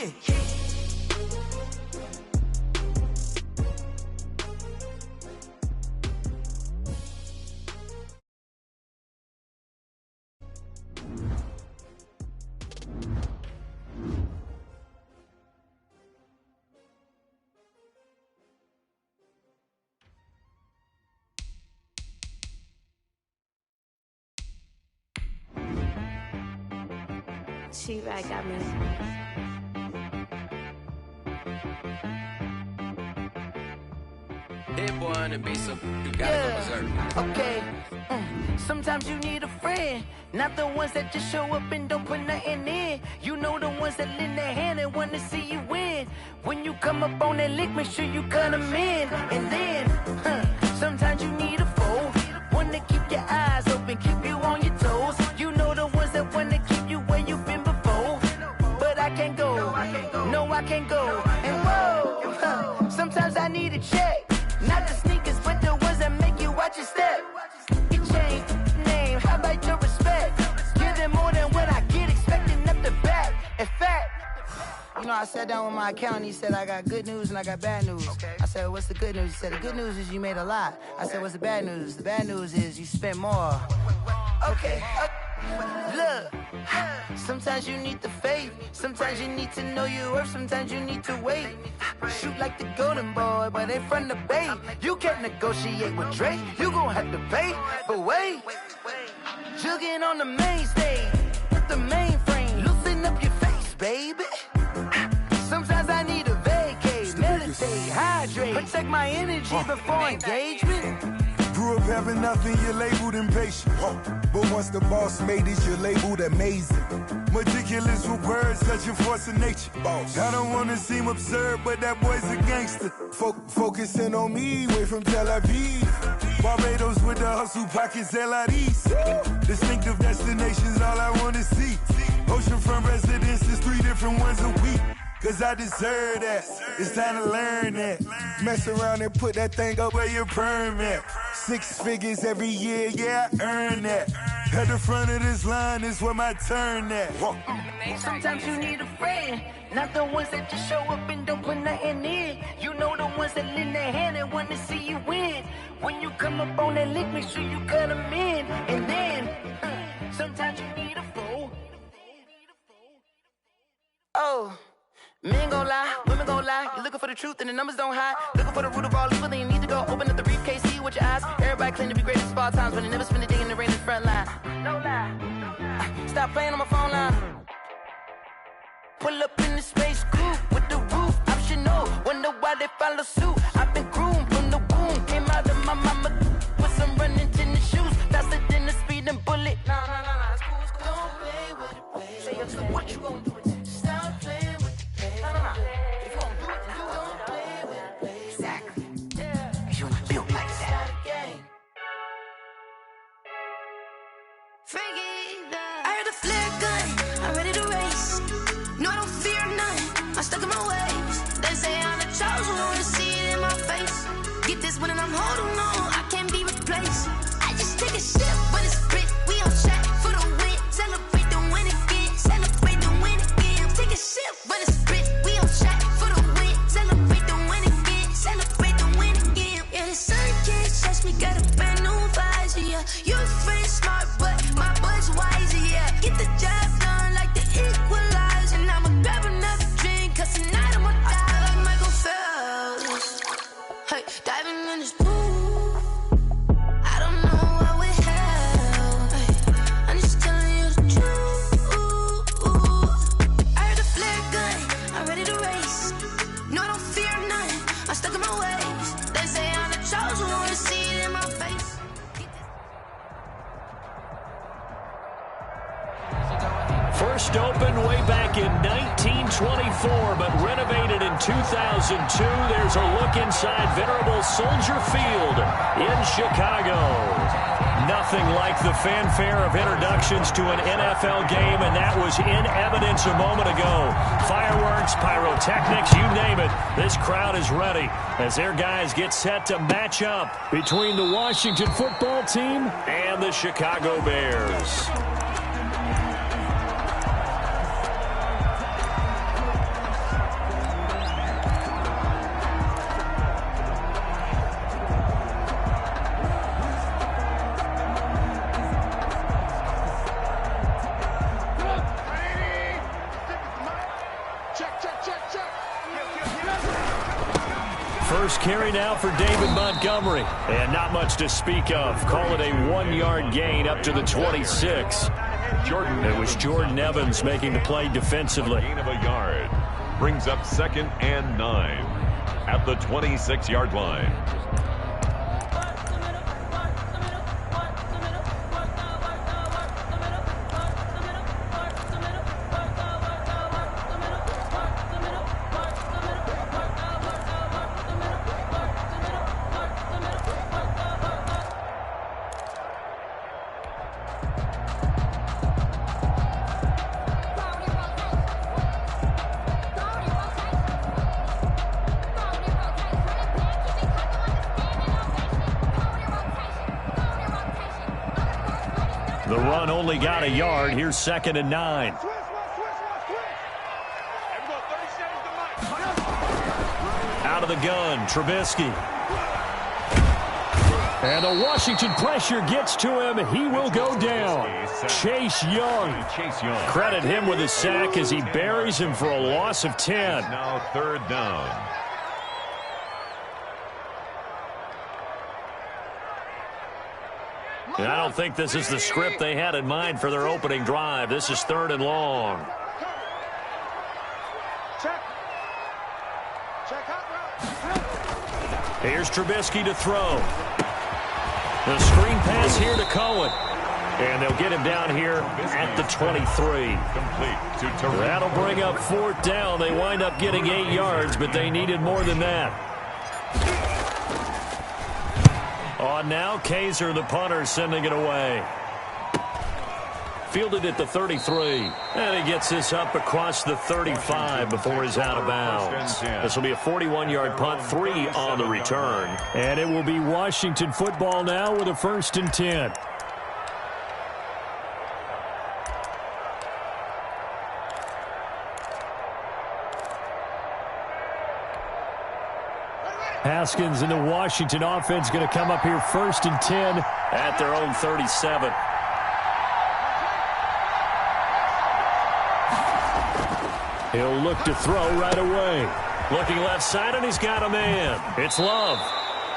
Yeah. She-Rag got me. That boy on the beat, so you gotta go berserk. Okay. Sometimes you need a friend, not the ones that just show up and don't put nothing in. You know the ones that lend their hand and want to see you win. When you come up on that lick, make sure you cut them in. And then, sometimes you need a foe, one to keep your eyes open, keep you on your toes. You know the ones that want to keep you where you've been before. But I can't go, no I can't go. And whoa, sometimes I need a check. Not the sneakers, but the ones that make you watch your step. Your chain, name, how about your respect? Give them more than what I get, expecting up the back. In fact, you know, I sat down with my accountant, he said, I got good news and I got bad news. I said, what's the good news? He said, the good news is you made a lot. I said, what's the bad news? The bad news is you spent more. Okay. Look, sometimes you need the faith, sometimes you need to know your worth, sometimes you need to wait. Shoot like the golden boy, but they from the bay. You can't negotiate with Drake, you gon' have to pay. But wait, jugging on the main stage with the mainframe, loosen up your face, baby. Sometimes I need a vacate, meditate, hydrate, protect my energy before engagement. Grew up having nothing, you're labeled impatient. But once the boss made it, you're labeled amazing. Meticulous with words, such a force of nature. I don't wanna seem absurd, but that boy's a gangster. Focusing on me, way from Tel Aviv. Barbados with the hustle pockets, LIDs. Distinctive destinations, all I wanna see. Oceanfront residences, 3 different ones a week. Cause I deserve that, it's time to learn that. Mess around and put that thing up where your permit. 6 figures every year, yeah, I earn that. At the front of this line is where my turn at. Sometimes you need a friend, not the ones that just show up and don't put nothing in. You know the ones that lend their hand and want to see you win. When you come up on that lick, make sure you cut them in. And then, sometimes you need a foe. Oh. Men gon' lie, women gon' lie. You're looking for the truth and the numbers don't hide. Looking for the root of all evil, then you need to go open up the briefcase, see with your eyes. Everybody claim to be greatest of all times, but they never spend a day in the rain in the front line. No lie. Stop playing on my phone line. Pull up in the space coupe with the roof optional. Wonder why they follow suit. I've been groomed from the womb. Came out of my mama with some running tennis shoes. Faster than the speeding bullet. Nah, it's cool, it's cool. Don't play with it, baby. Say up to what you gon' do with it. Stop playing with it. If you don't do it, then you don't play with it, baby. Exactly. Yeah. Cause you're not built like that. I heard a flare gun, I'm ready to race. No, I don't fear none, I'm stuck in my ways. They say I'm the chosen one, see it in my face. Get this one and I'm holding on, I can't be replaced. I just take a sip, but it's grit. We on track for the win. Celebrate the win again, celebrate the win again. Take a sip, but it's grit. We on track for the win. Celebrate the win again, celebrate the win again. Yeah, the sun can't touch me, got a brand new visor. Yeah, you're friend smart, but my boy's wiser. Yeah, get the job done like the equalizer. And I'ma grab another drink, cause tonight I'ma die like Michael Phelps. Hey, diving in this pool, I don't know what we have. Hey, I'm just telling you the truth. I heard a flare gun, I'm ready to race. No, I don't fear none, I'm stuck in my ways. They say I'm the chosen one, see it in my face. First opened way back in 1924, but renovated in 2002. There's a look inside venerable Soldier Field in Chicago. Nothing like the fanfare of introductions to an NFL game, and that was in evidence a moment ago. Fireworks, pyrotechnics, you name it. This crowd is ready as their guys get set to match up between the Washington football team and the Chicago Bears. First carry now for David Montgomery. And not much to speak of. Call it a 1-yard gain up to the 26. It was Jordan Evans making the play defensively. Gain of a yard. Brings up 2nd and 9 at the 26-yard line. The run only got a yard. Here's 2nd and 9. Out of the gun, Trubisky. And the Washington pressure gets to him. He will go down. Chase Young. Credit him with a sack as he buries him for a loss of 10. Now 3rd down. And I don't think this is the script they had in mind for their opening drive. This is 3rd and long. Here's Trubisky to throw. The screen pass here to Cohen. And they'll get him down here at the 23. That'll bring up 4th down. They wind up getting 8 yards, but they needed more than that. On now, Kaiser, the punter, sending it away. Fielded at the 33. And he gets this up across the 35 before he's out of bounds. This will be a 41-yard punt, 3 on the return. And it will be Washington football now with a 1st and 10. Haskins and the Washington offense going to come up here 1st and 10 at their own 37. He'll look to throw right away. Looking left side, and he's got a man. It's Love.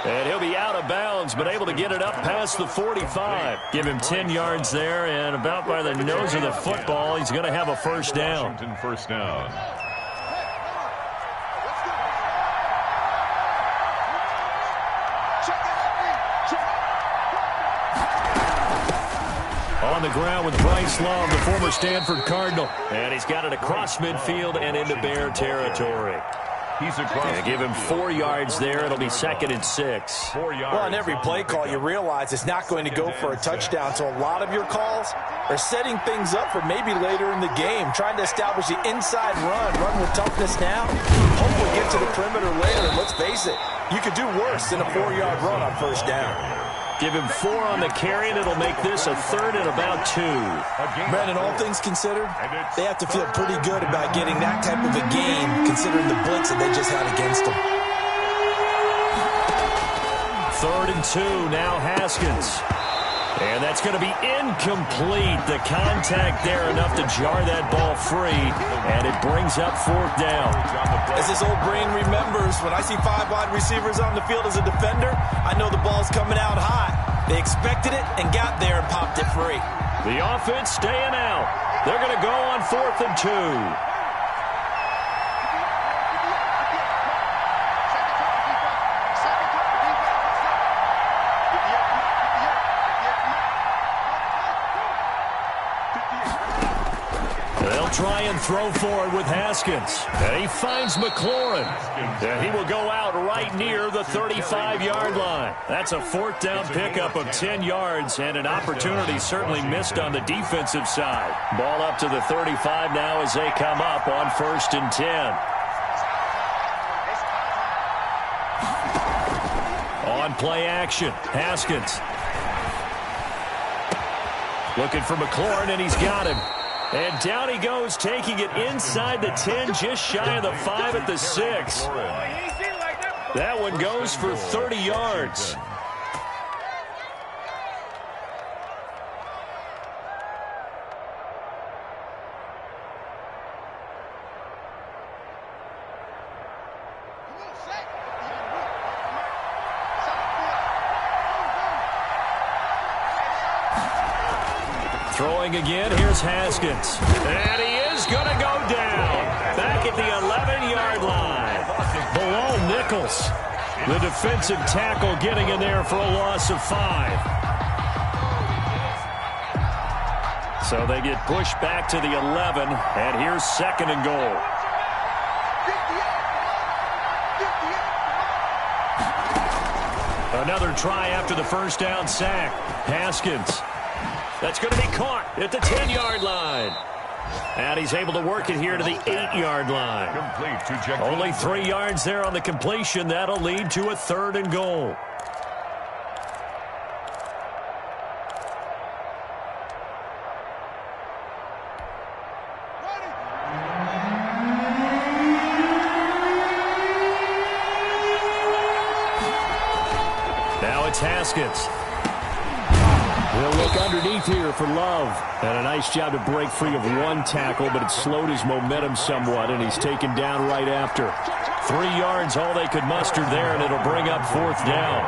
And he'll be out of bounds, but able to get it up past the 45. Give him 10 yards there, and about by the nose of the football, he's going to have a 1st down. Washington 1st down. On the ground with Bryce Love, the former Stanford Cardinal. And he's got it across midfield and into Bear territory. He's across. And give him 4 yards there. It'll be 2nd and 6. 4 yards. Well, on every play call, you realize it's not going to go for a touchdown. So a lot of your calls are setting things up for maybe later in the game, trying to establish the inside run with toughness now. Hopefully get to the perimeter later. And let's face it, you could do worse than a 4-yard run on 1st down. Give him 4 on the carry, and it'll make this a 3rd and about 2. Brandon, all things considered, they have to feel pretty good about getting that type of a gain, considering the blitz that they just had against them. 3rd and 2, now Haskins. And that's going to be incomplete. The contact there enough to jar that ball free, and it brings up 4th down. As his old brain remembers, when I see 5 wide receivers on the field as a defender, I know the ball's coming out high. They expected it and got there and popped it free. The offense staying out. They're going to go on 4th and 2. Try and throw forward with Haskins. And he finds McLaurin. And he will go out right near the 35-yard line. That's a 4th down pickup of 10 yards and an opportunity certainly missed on the defensive side. Ball up to the 35 now as they come up on 1st and 10. On play action, Haskins. Looking for McLaurin, and he's got him. And down he goes, taking it inside the 10, just shy of the 5 at the 6. That one goes for 30 yards. Throwing again, here's Haskins. And he is going to go down. Back at the 11-yard line. Below Nichols. The defensive tackle getting in there for a loss of 5. So they get pushed back to the 11, and here's 2nd and goal. Another try after the first down sack. Haskins. That's going to be caught at the 10-yard line. And he's able to work it here to the 8-yard line. Complete to Jack. Only 3 yards there on the completion. That'll lead to a 3rd and goal. Now it's Haskins. He'll look underneath here for Love. And a nice job to break free of one tackle, but it slowed his momentum somewhat, and he's taken down right after. 3 yards, all they could muster there, and it'll bring up 4th down.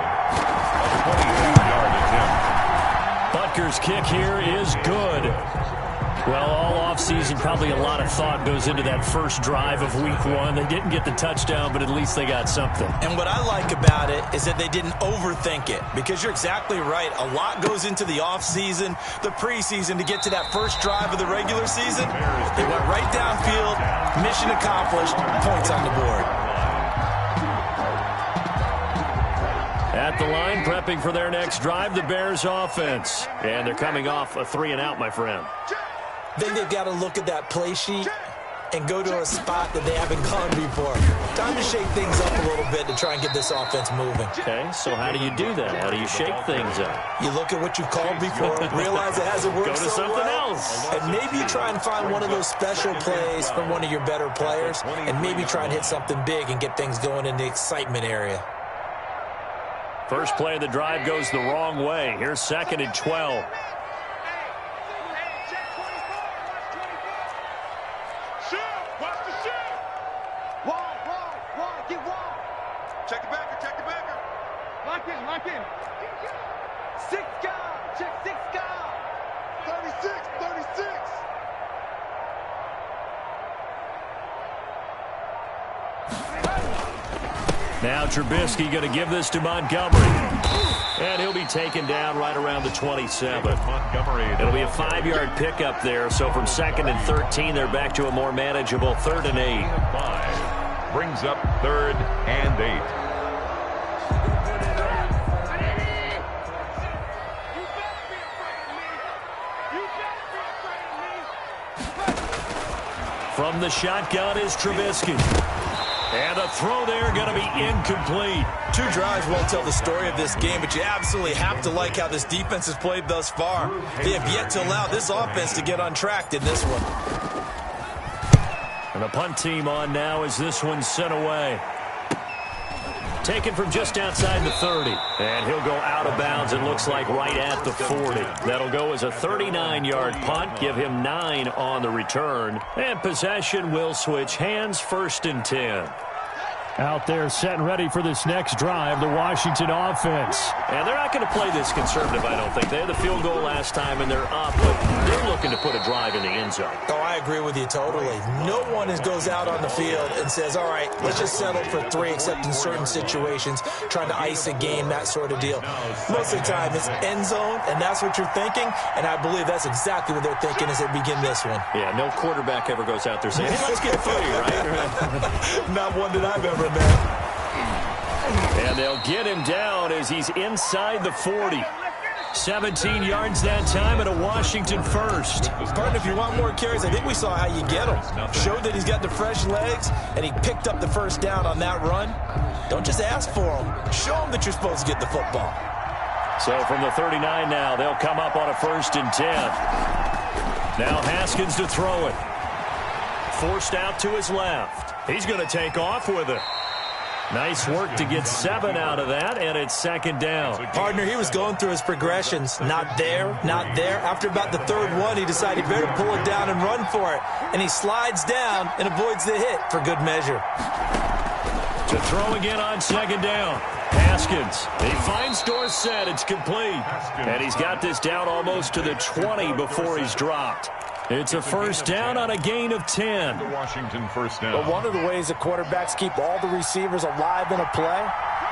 22-yard attempt. Butker's kick here is good. Well, all offseason, probably a lot of thought goes into that first drive of week 1. They didn't get the touchdown, but at least they got something. And what I like about it is that they didn't overthink it, because you're exactly right. A lot goes into the offseason, the preseason, to get to that first drive of the regular season. They went right downfield, mission accomplished, points on the board. At the line, prepping for their next drive, the Bears offense. And they're coming off a 3-and-out, my friend. Then they've got to look at that play sheet and go to a spot that they haven't gone before. Time to shake things up a little bit to try and get this offense moving. Okay, so how do you do that? How do you shake things up? You look at what you called before, realize it hasn't worked Go to so something well, else. and maybe you try and find one of those special plays from one of your better players, and maybe try and hit something big and get things going in the excitement area. First play of the drive goes the wrong way. Here's 2nd and 12. Check the backer, check the backer. Lock in, lock in. 6 guard, check 6 guard. 36, 36. Now Trubisky going to give this to Montgomery. And he'll be taken down right around the 27. Montgomery. It'll be a 5-yard pickup there. So from 2nd and 13, they're back to a more manageable 3rd and 8. 5 brings up 3rd and 8. From the shotgun is Trubisky. And a throw there going to be incomplete. 2 drives won't tell the story of this game, but you absolutely have to like how this defense has played thus far. They have yet to allow this offense to get untracked in this one. And the punt team on now as this one's sent away. Taken from just outside the 30. And he'll go out of bounds, it looks like, right at the 40. That'll go as a 39-yard punt, give him 9 on the return. And possession will switch hands, 1st and 10. Out there set and ready for this next drive, the Washington offense. And they're not going to play this conservative, I don't think. They had the field goal last time, and they're up, but they're looking to put a drive in the end zone. Oh, I agree with you totally. No one goes out on the field and says, all right, let's just settle for 3, except in certain situations, trying to ice a game, that sort of deal. Most of the time, it's end zone, and that's what you're thinking, and I believe that's exactly what they're thinking as they begin this one. Yeah, no quarterback ever goes out there saying, hey, let's get footy, right? Not one that I've ever met. And they'll get him down as he's inside the 40. 17 yards that time and a Washington first. Partner, if you want more carries, I think we saw how you get him. Showed that he's got the fresh legs, and he picked up the first down on that run. Don't just ask for him. Show him that you're supposed to get the football. So from the 39 now, they'll come up on a 1st and 10. Now Haskins to throw it. Forced out to his left. He's going to take off with it. Nice work to get 7 out of that, and it's 2nd down. Partner, he was going through his progressions. Not there, not there. After about the 3rd one, he decided he better pull it down and run for it. And he slides down and avoids the hit for good measure. To throw again on second down. Haskins. He finds Dorsett. It's complete. And he's got this down almost to the 20 before he's dropped. It's a first down on a gain of 10. The Washington first down. But one of the ways that quarterbacks keep all the receivers alive in a play,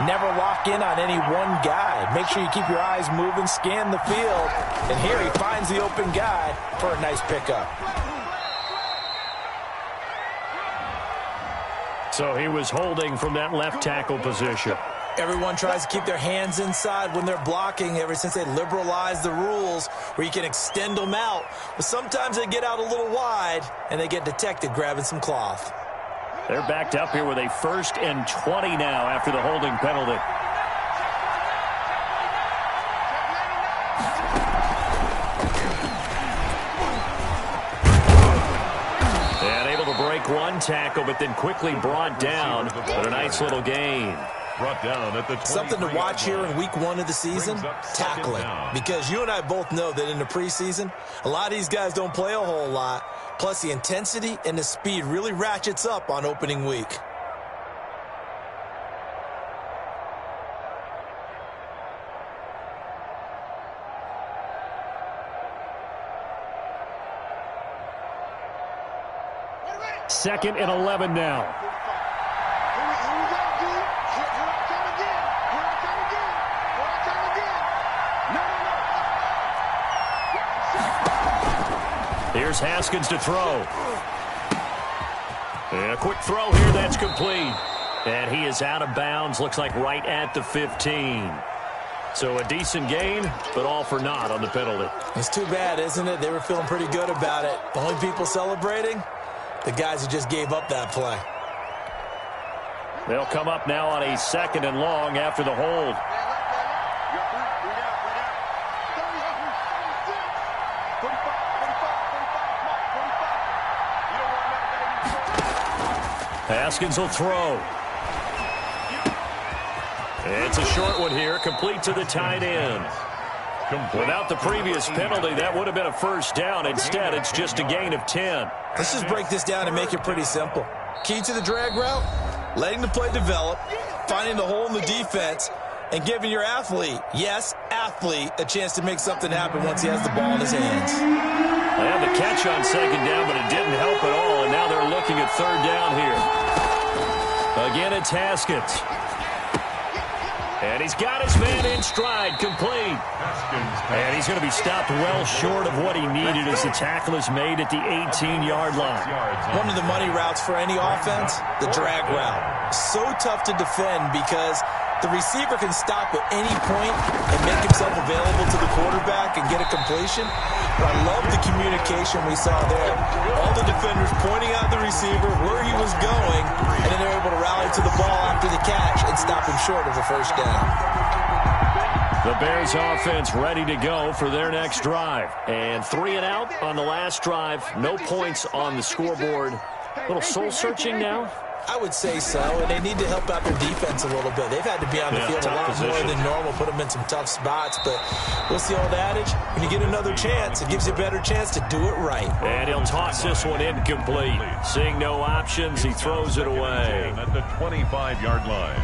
never lock in on any one guy. Make sure you keep your eyes moving, scan the field. And here he finds the open guy for a nice pickup. So he was holding from that left tackle position. Everyone tries to keep their hands inside when they're blocking ever since they liberalized the rules where you can extend them out. But sometimes they get out a little wide and they get detected grabbing some cloth. They're backed up here with a 1st and 20 now after the holding penalty. And able to break one tackle, but then quickly brought down. But a nice little gain. Brought down at the Something to watch here in week 1 of the season, tackling. Because you and I both know that in the preseason, a lot of these guys don't play a whole lot. Plus the intensity and the speed really ratchets up on opening week. Second and 11 now. Here's Haskins to throw. And a quick throw here, that's complete. And he is out of bounds, looks like right at the 15. So a decent gain, but all for naught on the penalty. It's too bad, isn't it? They were feeling pretty good about it. The only people celebrating, the guys who just gave up that play. They'll come up now on a 2nd and long after the hold. Haskins will throw. It's a short one here, complete to the tight end. Without the previous penalty, that would have been a first down. Instead, it's just a gain of 10. Let's just break this down and make it pretty simple. Key to the drag route, letting the play develop, finding the hole in the defense, and giving your athlete, yes, athlete, a chance to make something happen once he has the ball in his hands. They had the catch on second down, but it didn't help at all, and now they're looking at third down here. Again, it's Haskins. And he's got his man in stride, complete. And he's going to be stopped well short of what he needed as the tackle is made at the 18-yard line. One of the money routes for any offense, the drag route. So tough to defend because the receiver can stop at any point and make himself available to the quarterback and get a completion. But I love the communication we saw there. All the defenders pointing out the receiver, where he was going, and then they're able to rally to the ball after the catch and stop him short of a first down. The Bears offense ready to go for their next drive. And 3 and out on the last drive. No points on the scoreboard. A little soul-searching now. I would say so, and they need to help out their defense a little bit. They've had to be on the field a lot more than normal, put them in some tough spots. But what's the old adage? When you get another chance, it gives you a better chance to do it right. And he'll toss this one incomplete. Seeing no options, he throws it away. At the 25-yard line.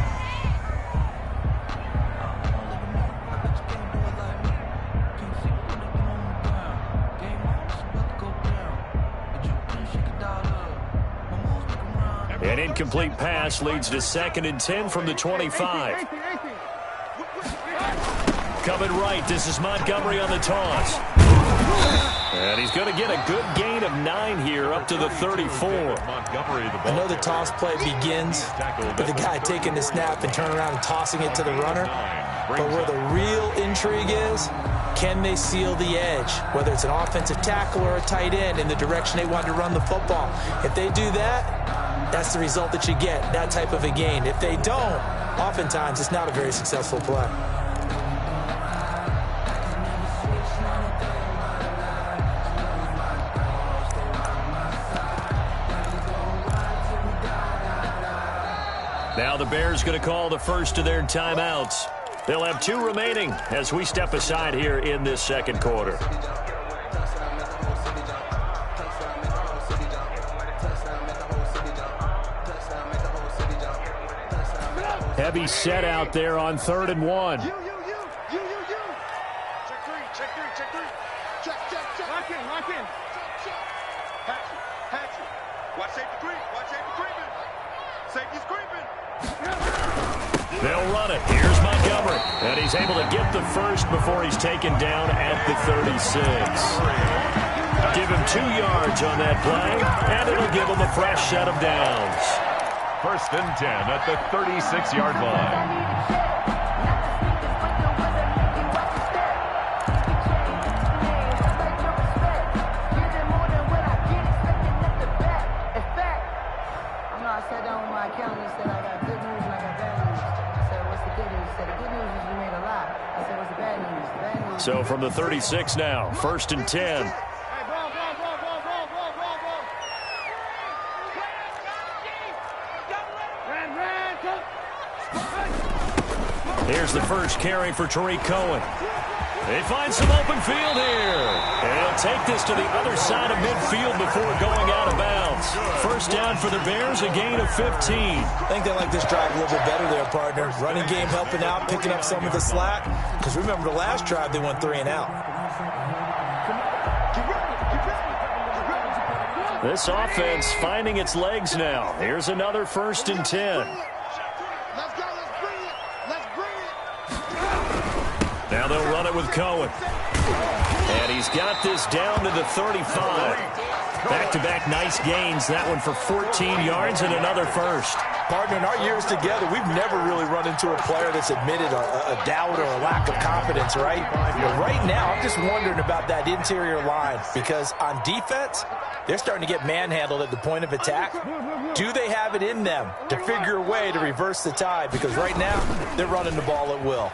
An incomplete pass leads to 2nd and 10 from the 25. Coming right, this is Montgomery on the toss. And he's going to get a good gain of 9 here up to the 34. I know the toss play begins with the guy taking the snap and turning around and tossing it to the runner. But where the real intrigue is, can they seal the edge? Whether it's an offensive tackle or a tight end in the direction they want to run the football. If they do that, that's the result that you get, that type of a gain. If they don't, oftentimes it's not a very successful play. Now the Bears going to call the first of their timeouts. They'll have 2 remaining as we step aside here in this second quarter. Heavy set out there on 3rd and 1. You. Check three. Check. Lock in. Hatchet. Watch safety creeping. Safety's creeping. They'll run it. Here's Montgomery. And he's able to get the first before he's taken down at the 36. Give him 2 yards on that play, and it'll give him a fresh set of downs. 1st and 10 at the 36-yard line. So from the 36 now, 1st and 10. Here's the first carry for Tariq Cohen. They find some open field here. And he'll take this to the other side of midfield before going out of bounds. First down for the Bears, a gain of 15. I think they like this drive a little bit better there, partner. Running game helping out, picking up some of the slack. Because remember, the last drive, they went 3 and out. This offense finding its legs now. Here's another 1st and 10. Now they'll run it with Cohen. And he's got this down to the 35. Back-to-back nice gains. That one for 14 yards and another first. Partner, in our years together, we've never really run into a player that's admitted a doubt or a lack of confidence, right? But right now, I'm just wondering about that interior line. Because on defense, they're starting to get manhandled at the point of attack. Do they have it in them to figure a way to reverse the tide? Because right now, they're running the ball at will.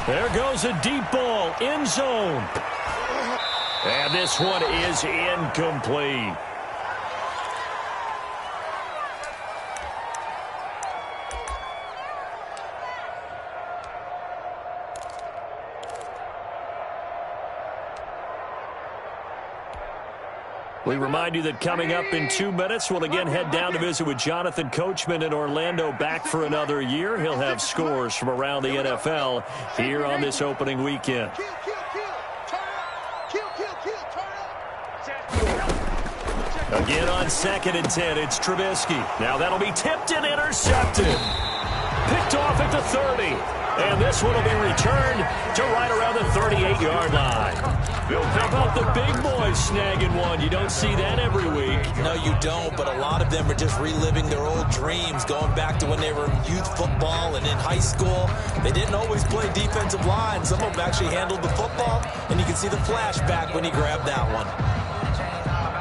There goes a deep ball, end zone. And this one is incomplete. We remind you that coming up in 2 minutes, we'll again head down to visit with Jonathan Coachman in Orlando, back for another year. He'll have scores from around the NFL here on this opening weekend. Again on 2nd and 10, it's Trubisky. Now that'll be tipped and intercepted. Picked off at the 30. And this one will be returned to right around the 38-yard line. How about the big boys snagging one? You don't see that every week. No, you don't, but a lot of them are just reliving their old dreams, going back to when they were in youth football and in high school. They didn't always play defensive line. Some of them actually handled the football, and you can see the flashback when he grabbed that one.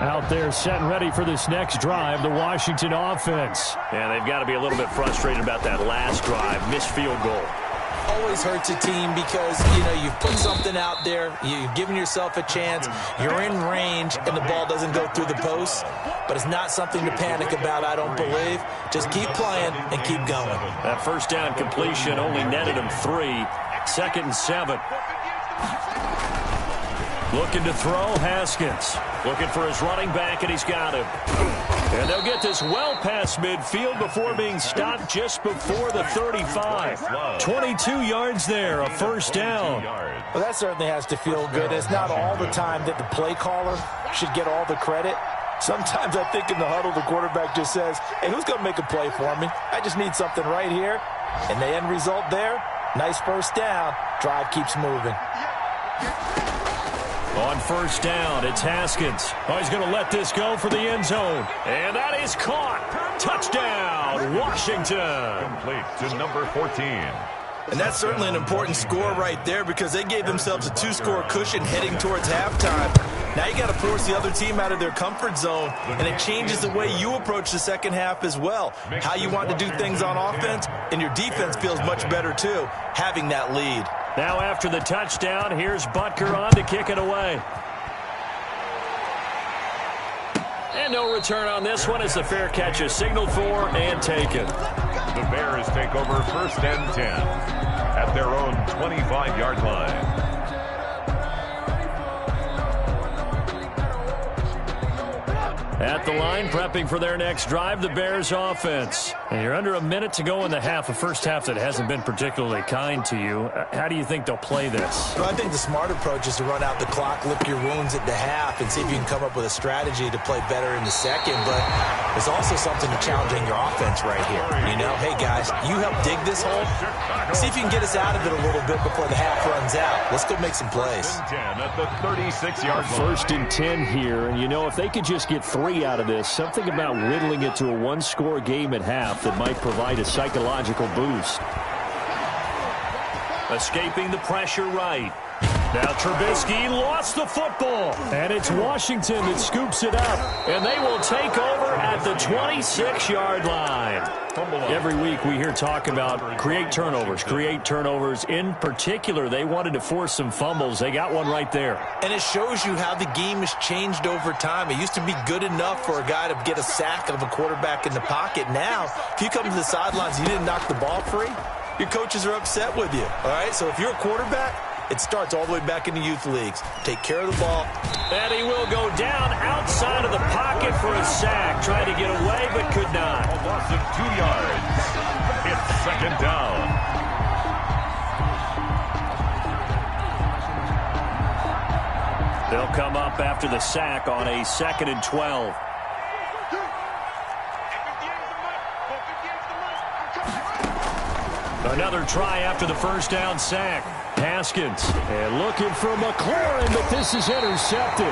Out there set and ready for this next drive, the Washington offense. And they've got to be a little bit frustrated about that last drive, missed field goal. Always hurts a team because, you know, you've put something out there, you've given yourself a chance, you're in range, and the ball doesn't go through the posts. But it's not something to panic about, I don't believe. Just keep playing and keep going. That first down completion only netted him 3. 2nd and 7. Looking to throw, Haskins. Looking for his running back, and he's got him. And they'll get this well past midfield before being stopped just before the 35. 22 yards there, a first down. Well, that certainly has to feel good. It's not all the time that the play caller should get all the credit. Sometimes I think in the huddle, the quarterback just says, hey, who's going to make a play for me? I just need something right here. And the end result there, nice first down. Drive keeps moving. On first down, it's Haskins. Oh, he's going to let this go for the end zone. And that is caught. Touchdown, Washington. Complete to number 14. And that's certainly an important score right there because they gave themselves a 2-score cushion heading towards halftime. Now you got to force the other team out of their comfort zone, and it changes the way you approach the second half as well. How you want to do things on offense, and your defense feels much better too, having that lead. Now after the touchdown, here's Butker on to kick it away. And no return on this one as the fair catch is signaled for and taken. The Bears take over 1st and 10 at their own 25-yard line. At the line, prepping for their next drive, the Bears offense. And you're under a minute to go in the half, a first half that hasn't been particularly kind to you. How do you think they'll play this? Well, I think the smart approach is to run out the clock, lick your wounds at the half, and see if you can come up with a strategy to play better in the second. But there's also something to challenging your offense right here. You know, hey, guys, you help dig this hole. See if you can get us out of it a little bit before the half runs out. Let's go make some plays. At the 36-yard line. First and 10 here, and you know, if they could just get 3 out of this, something about whittling it to a one-score game at half that might provide a psychological boost. Escaping the pressure right. Now Trubisky lost the football, and it's Washington that scoops it up, and they will take over at the 26-yard line. Every week we hear talk about create turnovers. In particular, they wanted to force some fumbles. They got one right there. And it shows you how the game has changed over time. It used to be good enough for a guy to get a sack of a quarterback in the pocket. Now, if you come to the sidelines and you didn't knock the ball free, your coaches are upset with you. All right, so if you're a quarterback, it starts all the way back in the youth leagues. Take care of the ball. And he will go down outside of the pocket for a sack. Tried to get away, but could not. A loss of 2 yards. It's second down. They'll come up after the sack on a 2nd and 12. Another try after the first down sack. Haskins, and looking for McLaurin, but this is intercepted.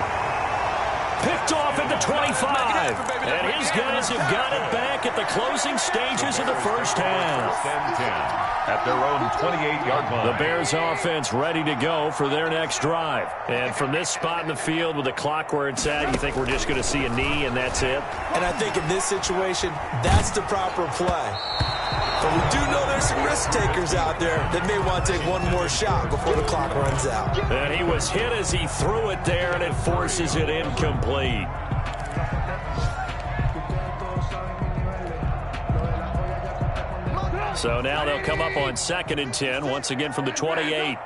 Picked off at the 25. And his guys have got it back at the closing stages of the first half. 10 at their own 28-yard line. The Bears offense ready to go for their next drive. And from this spot in the field with the clock where it's at, you think we're just going to see a knee and that's it? And I think in this situation, that's the proper play. But we do know there's some risk takers out there that may want to take one more shot before the clock runs out. And he was hit as he threw it there, and it forces it incomplete. So now they'll come up on 2nd and 10, once again from the 28.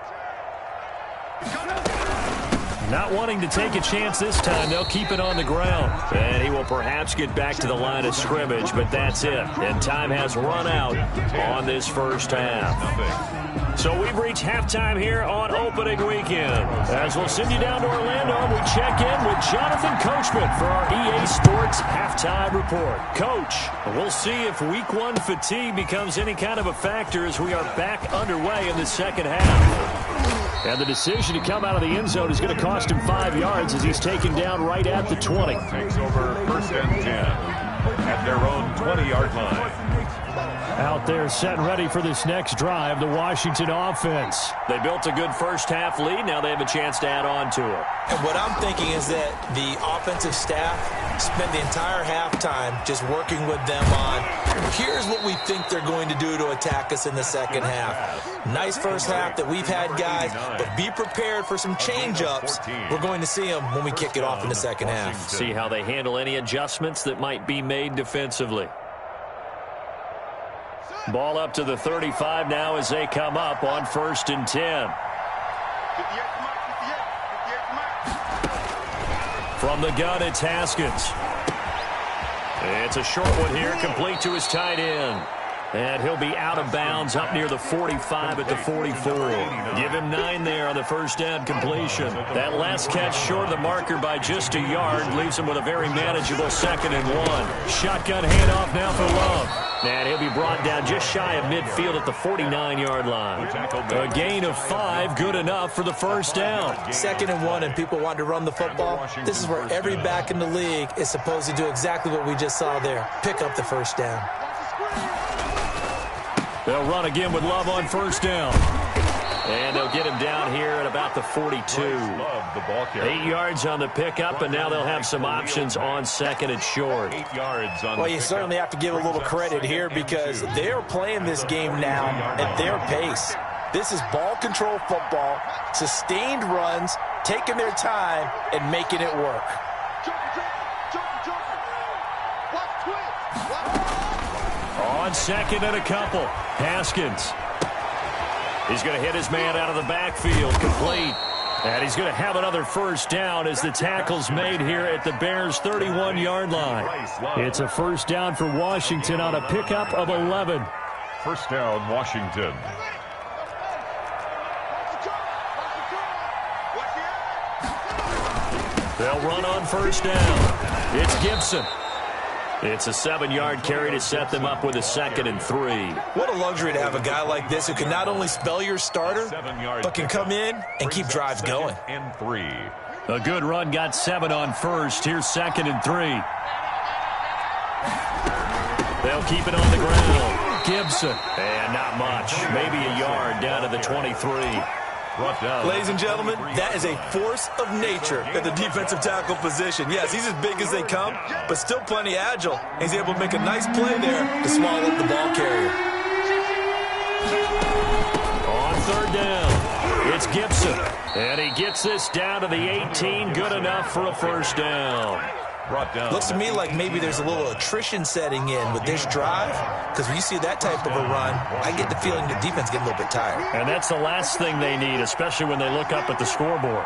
Not wanting to take a chance this time, they'll keep it on the ground. And he will perhaps get back to the line of scrimmage, but that's it. And time has run out on this first half. So we've reached halftime here on opening weekend. As we'll send you down to Orlando, we check in with Jonathan Coachman for our EA Sports Halftime Report. Coach, we'll see if Week 1 fatigue becomes any kind of a factor as we are back underway in the second half. And the decision to come out of the end zone is going to cost him 5 yards as he's taken down right at the 20. Takes over 1st and 10 at their own 20-yard line. Out there set and ready for this next drive, the Washington offense. They built a good first half lead. Now they have a chance to add on to it. And what I'm thinking is that the offensive staff spent the entire halftime just working with them on, here's what we think they're going to do to attack us in the second half. Nice first half that we've had, guys, but be prepared for some change-ups. We're going to see them when we kick it off in the second half. See how they handle any adjustments that might be made defensively. Ball up to the 35 now as they come up on 1st and 10. From the gun, it's Haskins. It's a short one here, complete to his tight end. And he'll be out of bounds up near the 45 at the 44. Give him 9 there on the first down completion. That last catch short of the marker by just a yard leaves him with a very manageable 2nd and 1. Shotgun handoff now for Love. And he'll be brought down just shy of midfield at the 49-yard line. A gain of 5, good enough for the first down. 2nd and 1, and people want to run the football. This is where every back in the league is supposed to do exactly what we just saw there. Pick up the first down. They'll run again with Love on 1st down. And they'll get him down here at about the 42. 8 yards on the pickup, and now they'll have some options on 2nd and short. 8 yards on well, you certainly have to give a little credit here because they're playing this game now at their pace. This is ball control football, sustained runs, taking their time, and making it work. On 2nd and a couple, Haskins. He's going to hit his man out of the backfield, complete. And he's going to have another first down as the tackle's made here at the Bears' 31-yard line. It's a first down for Washington on a pickup of 11. First down, Washington. They'll run on first down. It's Gibson. It's a 7-yard carry to set them up with a 2nd and 3. What a luxury to have a guy like this who can not only spell your starter, but can come in and keep drives going. And 3. A good run got 7 on first. Here's 2nd and 3. They'll keep it on the ground. Gibson. And not much. Maybe a yard down to the 23. Ladies and gentlemen, that is a force of nature at the defensive tackle position. Yes, he's as big as they come, but still plenty agile. He's able to make a nice play there to swallow up the ball carrier. On third down, it's Gibson. And he gets this down to the 18. Good enough for a first down. Looks to me like maybe there's a little attrition setting in with this drive, because when you see that type of a run, I get the feeling the defense getting a little bit tired. And that's the last thing they need, especially when they look up at the scoreboard.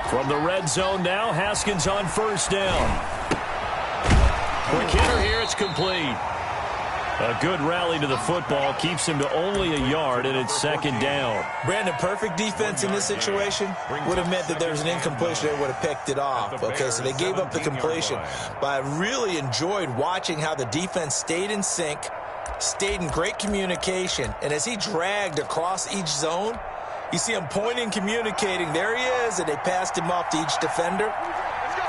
From the red zone now, Haskins on first down. Quick hitter here, it's complete. A good rally to the football keeps him to only a yard, and it's 2nd down. Brandon, perfect defense in this situation would have meant that there was an incompletion that would have picked it off. Okay, so they gave up the completion. But I really enjoyed watching how the defense stayed in sync, stayed in great communication, and as he dragged across each zone, you see him pointing, communicating. There he is, and they passed him off to each defender.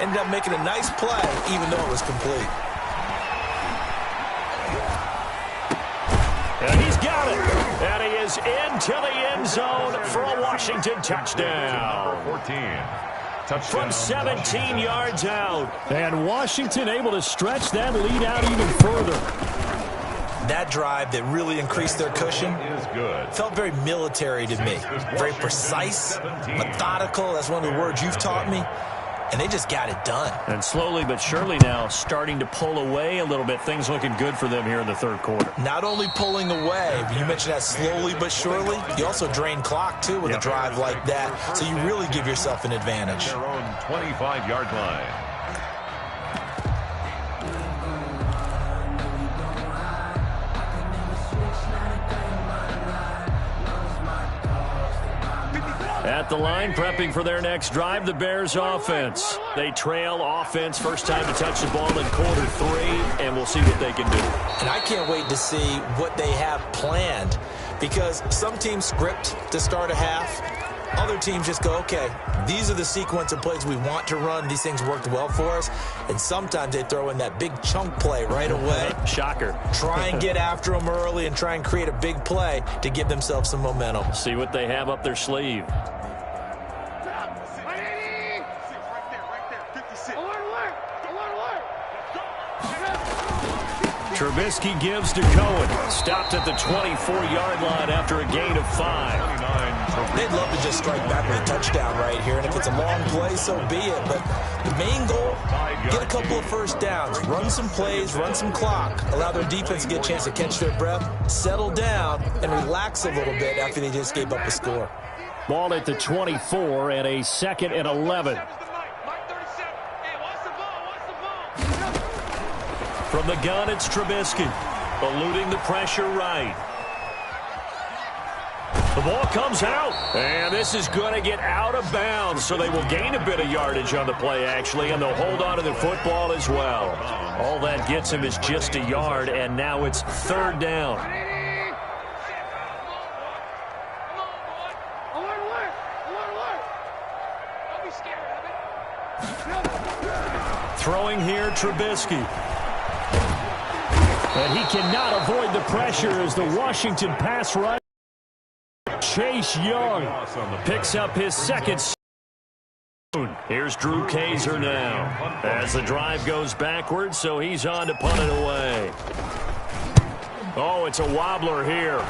Ended up making a nice play, even though it was complete. And he's got it. And he is into the end zone for a Washington touchdown. 14. From 17 yards out. And Washington able to stretch that lead out even further. That drive that really increased their cushion felt very military to me. Very precise, methodical. That's one of the words you've taught me. And they just got it done. And slowly but surely now starting to pull away a little bit. Things looking good for them here in the third quarter. Not only pulling away, but you mentioned that slowly but surely. You also drain clock, too, with a drive like that. So you really give yourself an advantage. Their own 25-yard line. At the line, prepping for their next drive, the Bears offense. They trail offense, first time to touch the ball in quarter 3, and we'll see what they can do. And I can't wait to see what they have planned, because some teams script to start a half. Other teams just go, okay, these are the sequence of plays we want to run. These things worked well for us. And sometimes they throw in that big chunk play right away. Shocker. Try and get after them early and try and create a big play to give themselves some momentum. See what they have up their sleeve. Trubisky gives to Cohen. Stopped at the 24-yard line after a gain of 5. They'd love to just strike back with a touchdown right here, and if it's a long play, so be it. But the main goal, get a couple of first downs, run some plays, run some clock, allow their defense to get a chance to catch their breath, settle down, and relax a little bit after they just gave up a score. Ball at the 24 and a 2nd and 11. From the gun, it's Trubisky, eluding the pressure right. The ball comes out, and this is going to get out of bounds, so they will gain a bit of yardage on the play, actually, and they'll hold on to the football as well. All that gets him is just a yard, and now it's 3rd down. Throwing here, Trubisky. And he cannot avoid the pressure as the Washington pass rush. Chase Young picks up his 2nd. Here's Drew Kaiser now as the drive goes backwards, so he's on to punt it away. Oh, it's a wobbler here.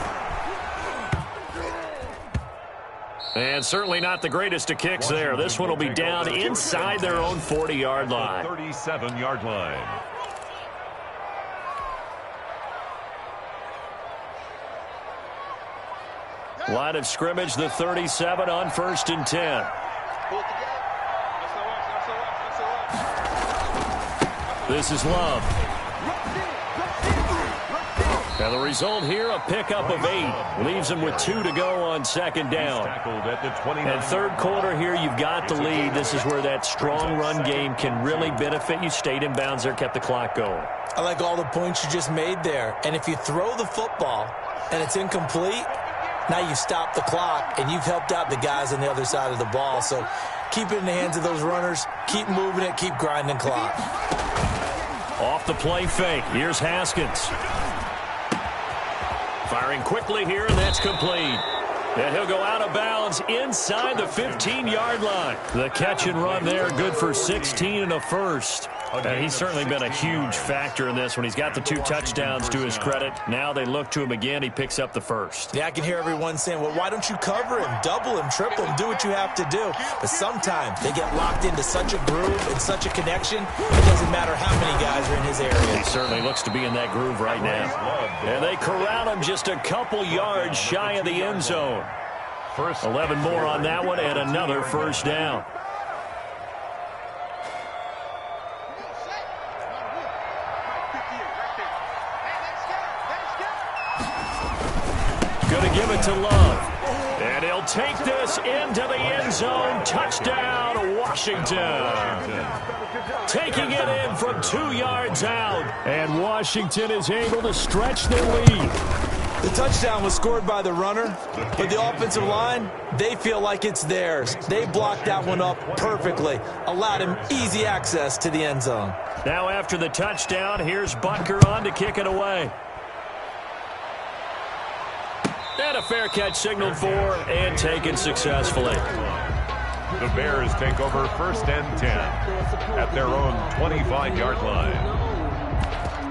And certainly not the greatest of kicks there. This one will be down inside their own 40-yard line. 37-yard line. Line of scrimmage, the 37 on 1st and 10. This is Love. And the result here, a pickup of 8. Leaves him with 2 to go on 2nd down. And 3rd quarter here, you've got the lead. This is where that strong run game can really benefit you. Stayed in bounds there, kept the clock going. I like all the points you just made there. And if you throw the football and it's incomplete, now you stop the clock and you've helped out the guys on the other side of the ball. So keep it in the hands of those runners. Keep moving it. Keep grinding clock. Off the play fake. Here's Haskins. Firing quickly here, and that's complete. And he'll go out of bounds inside the 15-yard line. The catch and run there, good for 16 and a first. And he's certainly been a huge factor in this when he's got the 2 touchdowns to his credit. Now they look to him again. He picks up the first. Yeah, I can hear everyone saying, well, why don't you cover him, double him, triple him, do what you have to do. But sometimes they get locked into such a groove and such a connection, it doesn't matter how many guys are in his area. He certainly looks to be in that groove right now. And they corral him just a couple yards shy of the end zone. 11 more on that one and another first down. Going to give it to Love. And he'll take this into the end zone. Touchdown, Washington. Taking it in from 2 yards out. And Washington is able to stretch their lead. The touchdown was scored by the runner, but the offensive line, they feel like it's theirs. They blocked that one up perfectly, allowed him easy access to the end zone. Now after the touchdown, here's Butker on to kick it away. And a fair catch signaled for and taken successfully. The Bears take over 1st and 10 at their own 25-yard line.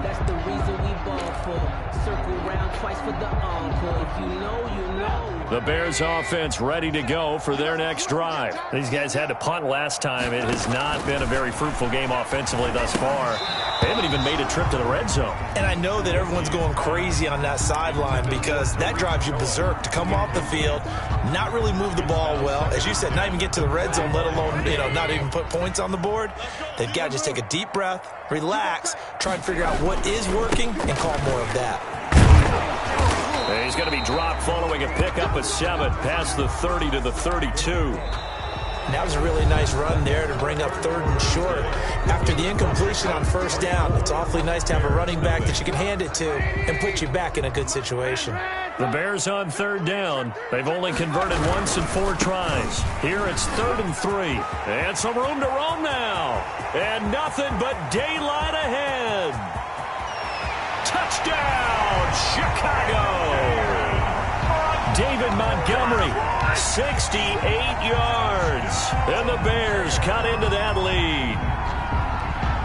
That's the reason we ball for. Circle round twice for the encore. If you know, you know. The Bears offense ready to go for their next drive. These guys had to punt last time. It has not been a very fruitful game offensively thus far. They haven't even made a trip to the red zone. And I know that everyone's going crazy on that sideline because that drives you berserk to come off the field, not really move the ball well. As you said, not even get to the red zone, let alone, not even put points on the board. They've got to just take a deep breath, relax, try and figure out what is working, and call more of that. And he's going to be dropped following a pickup of 7 past the 30 to the 32. And that was a really nice run there to bring up 3rd and short. After the incompletion on 1st down, it's awfully nice to have a running back that you can hand it to and put you back in a good situation. The Bears on 3rd down. They've only converted once in 4 tries. Here it's 3rd and 3. And some room to roam now. And nothing but daylight ahead. Touchdown, Chicago! David Montgomery, 68 yards. And the Bears cut into that lead.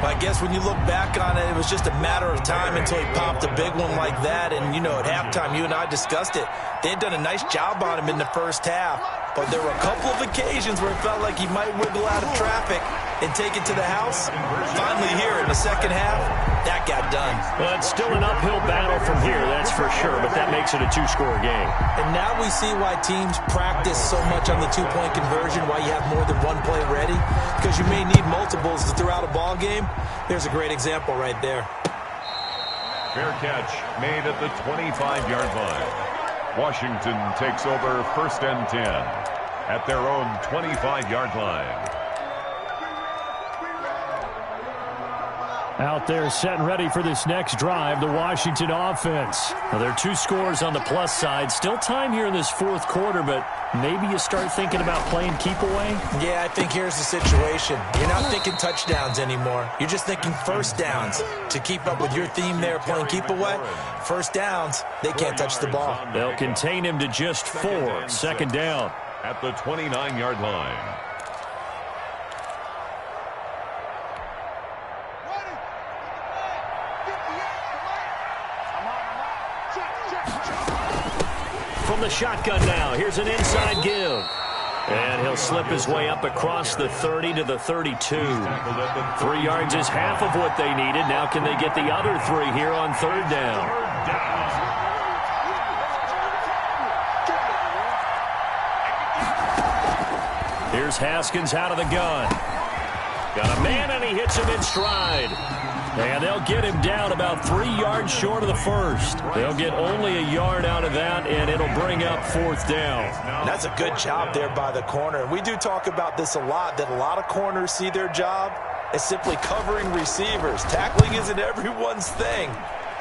I guess when you look back on it, it was just a matter of time until he popped a big one like that. And, at halftime, you and I discussed it. They had done a nice job on him in the first half. But there were a couple of occasions where it felt like he might wiggle out of traffic and take it to the house. Finally here in the second half, that got done. Well, it's still an uphill battle from here, that's for sure, but that makes it a 2-score game. And now we see why teams practice so much on the 2-point conversion, why you have more than one play ready, because you may need multiples throughout a ball game. There's a great example right there. Fair catch made at the 25-yard line. Washington takes over 1st and 10 at their own 25-yard line. Out there set and ready for this next drive, the Washington offense. Now, there are 2 scores on the plus side. Still time here in this 4th quarter, but maybe you start thinking about playing keep away? Yeah, I think here's the situation. You're not thinking touchdowns anymore. You're just thinking 1st downs. To keep up with your theme there, playing keep away, 1st downs, they can't touch the ball. They'll contain him to just 4. 2nd down. At the 29-yard line. From the shotgun now, here's an inside give. And he'll slip his way up across the 30 to the 32. 3 yards is half of what they needed. Now can they get the other 3 here on 3rd down? Here's Haskins out of the gun. Got a man, and he hits him in stride. And they'll get him down about 3 yards short of the first. They'll get only a yard out of that, and it'll bring up 4th down. That's a good job there by the corner. We do talk about this a lot, that a lot of corners see their job as simply covering receivers. Tackling isn't everyone's thing.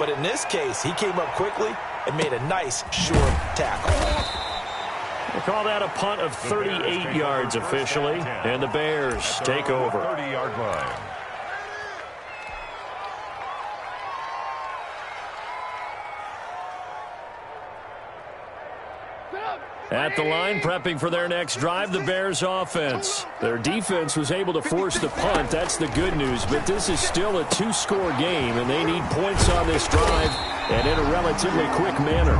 But in this case, he came up quickly and made a nice, short tackle. We'll call that a punt of 38 yards officially, and the Bears take over. 30-yard line. At the line, prepping for their next drive, the Bears offense. Their defense was able to force the punt. That's the good news, but this is still a 2-score game, and they need points on this drive and in a relatively quick manner.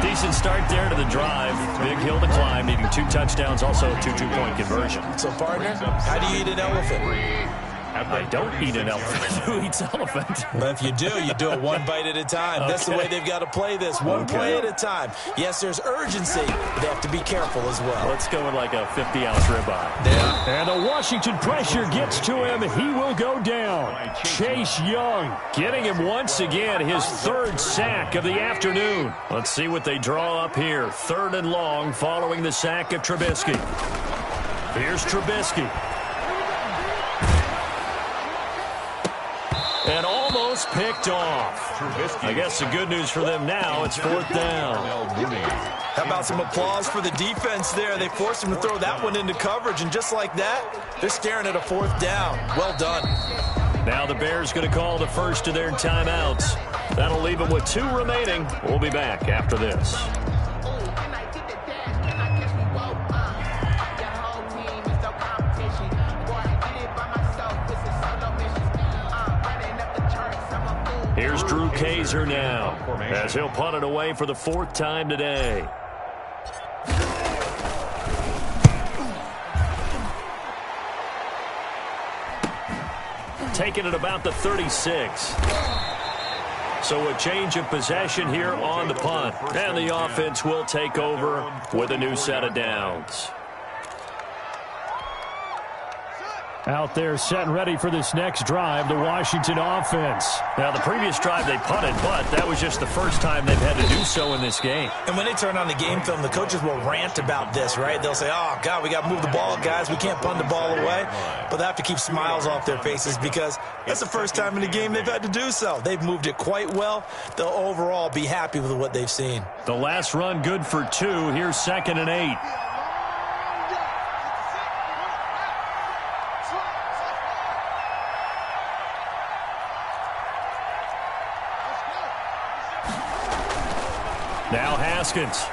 Decent start there to the drive. Big hill to climb, needing 2 touchdowns, also a 2 two-point conversion. So, partner, how do you eat an elephant? I don't eat an elephant. Who eats elephant? But if you do it one bite at a time. That's the way they've got to play this, one play at a time. Yes, there's urgency, but they have to be careful as well. Let's go with like a 50-ounce ribeye. Yeah. And the Washington pressure gets to him. He will go down. Chase Young getting him once again, his 3rd sack of the afternoon. Let's see what they draw up here. 3rd and long following the sack of Trubisky. Here's Trubisky. And almost picked off. I guess the good news for them now, it's 4th down. How about some applause for the defense there? They forced him to throw that one into coverage, and just like that, they're staring at a 4th down. Well done. Now the Bears going to call the first of their timeouts. That'll leave them with 2 remaining. We'll be back after this. Here's Drew Kaiser now, as he'll punt it away for the 4th time today. Taking it about the 36. So a change of possession here on the punt. And the offense will take over with a new set of downs. Out there set and ready for this next drive, the Washington offense. Now, the previous drive they punted, but that was just the first time they've had to do so in this game. And when they turn on the game film, the coaches will rant about this, right? They'll say, oh, God, we got to move the ball, guys. We can't punt the ball away. But they have to keep smiles off their faces because that's the first time in the game they've had to do so. They've moved it quite well. They'll overall be happy with what they've seen. The last run good for 2. Here's 2nd and 8. Now Haskins.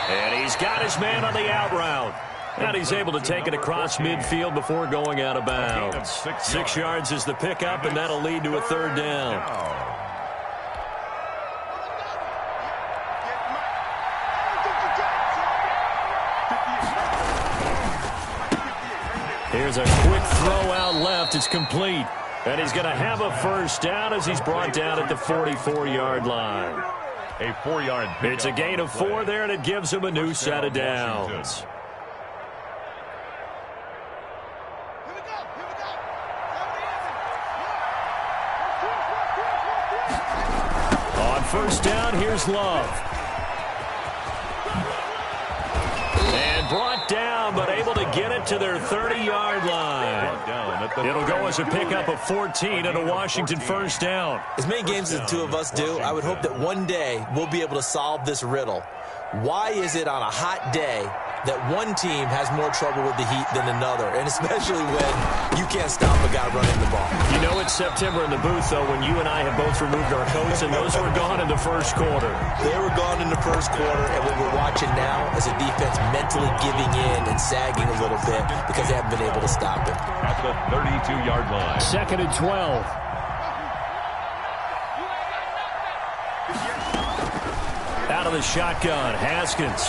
And he's got his man on the out route. And he's able to take it across midfield before going out of bounds. 6 yards is the pickup, and that'll lead to a 3rd down. Here's a quick throw out left. It's complete. And he's going to have a 1st down as he's brought down at the 44-yard line. A 4-yard pickup. It's a gain of 4 there, and it gives him a new set of downs. On 1st down, here's Love. And brought down, but able to get it to their 30-yard line. It'll go as a pickup of 14 and a Washington 1st down. As many games as the 2 of us do, I would hope that one day we'll be able to solve this riddle. Why is it on a hot day that one team has more trouble with the heat than another, and especially when you can't stop a guy running the ball? You know it's September in the booth, though, when you and I have both removed our coats, and those were gone in the 1st quarter. They were gone in the 1st quarter, and what we're watching now is a defense mentally giving in and sagging a little bit because they haven't been able to stop it. At the 32-yard line. 2nd and 12. Out of the shotgun, Haskins.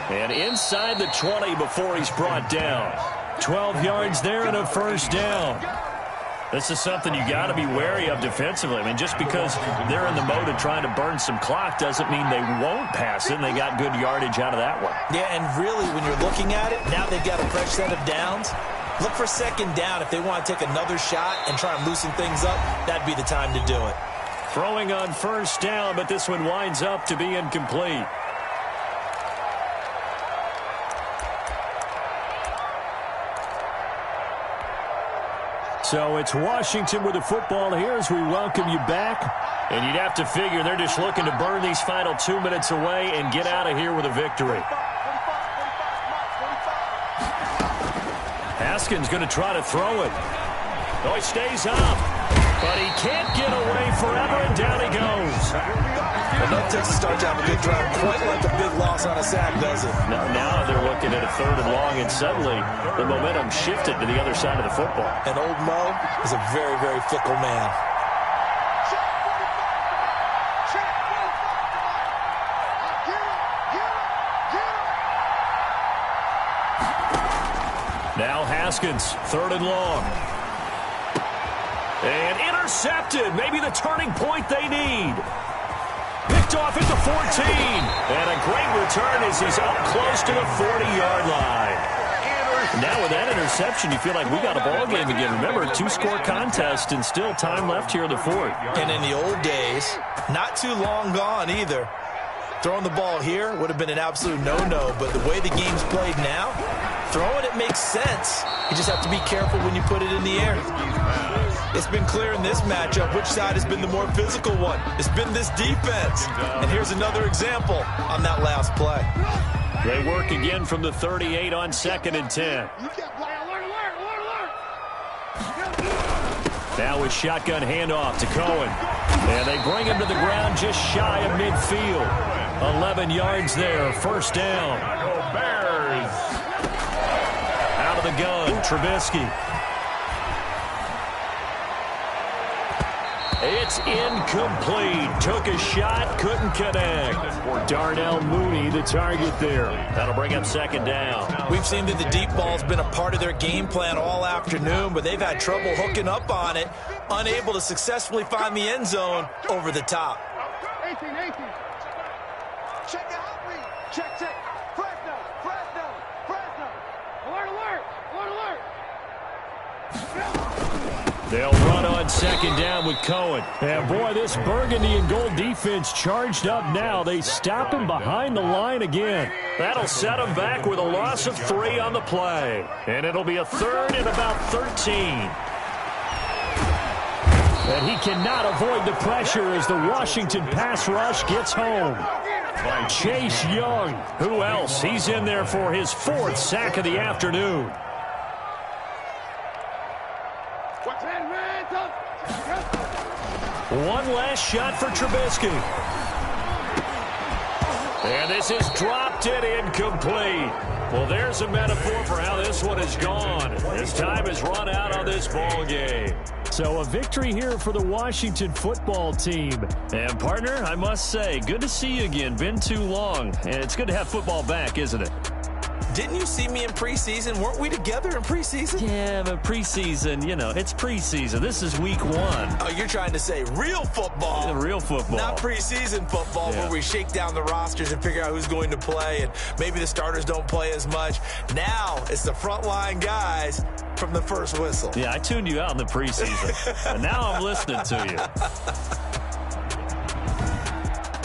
And inside the 20 before he's brought down. 12 yards there and a 1st down. This is something you got to be wary of defensively. I mean, just because they're in the mode of trying to burn some clock doesn't mean they won't pass it, and they got good yardage out of that one. Yeah, and really, when you're looking at it, now they've got a fresh set of downs. Look for second down. If they want to take another shot and try and loosen things up, that'd be the time to do it. Throwing on first down, but this one winds up to be incomplete. So it's Washington with the football here as we welcome you back. And you'd have to figure they're just looking to burn these final 2 minutes away and get out of here with a victory. Haskins going to try to throw it. Oh, he stays up. But he can't get away forever, and down he goes. Enough takes to start to have a good drive. Quite like a big loss on a sack, does it? Now they're looking at a 3rd and long, and suddenly the momentum shifted to the other side of the football. And old Mo is a very, very fickle man. Now Haskins, 3rd and long. And intercepted. Maybe the turning point they need. Picked off at the 14. And a great return as he's up close to the 40-yard line. Now with that interception, you feel like we got a ball game again. Remember, 2-score contest and still time left here in the 4th. And in the old days, not too long gone either. Throwing the ball here would have been an absolute no-no, but the way the game's played now, throwing it makes sense. You just have to be careful when you put it in the air. It's been clear in this matchup which side has been the more physical one. It's been this defense. And here's another example on that last play. They work again from the 38 on 2nd and 10. Now with shotgun handoff to Cohen. And they bring him to the ground just shy of midfield. 11 yards there, 1st down. Bears. Out of the gun, Trubisky. It's incomplete. Took a shot, couldn't connect. Darnell Mooney, the target there. That'll bring up 2nd down. We've seen that the deep ball's been a part of their game plan all afternoon, but they've had trouble hooking up on it, unable to successfully find the end zone over the top. 18. Check out, read. Check. Fresno. Alert. They'll run on 2nd down with Cohen. And boy, this burgundy and gold defense charged up now. They stop him behind the line again. That'll set him back with a loss of 3 on the play. And it'll be a 3rd and about 13. And he cannot avoid the pressure as the Washington pass rush gets home. Chase Young. Who else? He's in there for his 4th sack of the afternoon. One last shot for Trubisky. And this is dropped and incomplete. Well, there's a metaphor for how this one is gone. His time has run out on this ball game. So a victory here for the Washington football team. And partner, I must say, good to see you again. Been too long. And it's good to have football back, isn't it? Didn't you see me in preseason? Weren't we together in preseason? Yeah, but preseason, it's preseason. This is week 1. Oh, you're trying to say real football. Yeah, real football. Not preseason football where we shake down the rosters and figure out who's going to play, and maybe the starters don't play as much. Now it's the frontline guys from the first whistle. Yeah, I tuned you out in the preseason, and now I'm listening to you.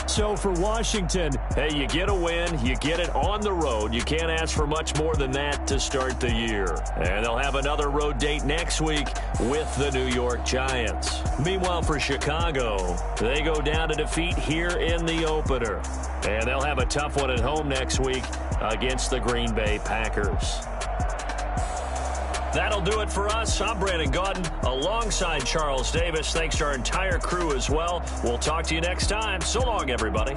So for Washington, hey, you get a win, you get it on the road. You can't ask for much more than that to start the year. And they'll have another road date next week with the New York Giants. Meanwhile, for Chicago, they go down to defeat here in the opener. And they'll have a tough one at home next week against the Green Bay Packers. That'll do it for us. I'm Brandon Gaudin alongside Charles Davis. Thanks to our entire crew as well. We'll talk to you next time. So long, everybody.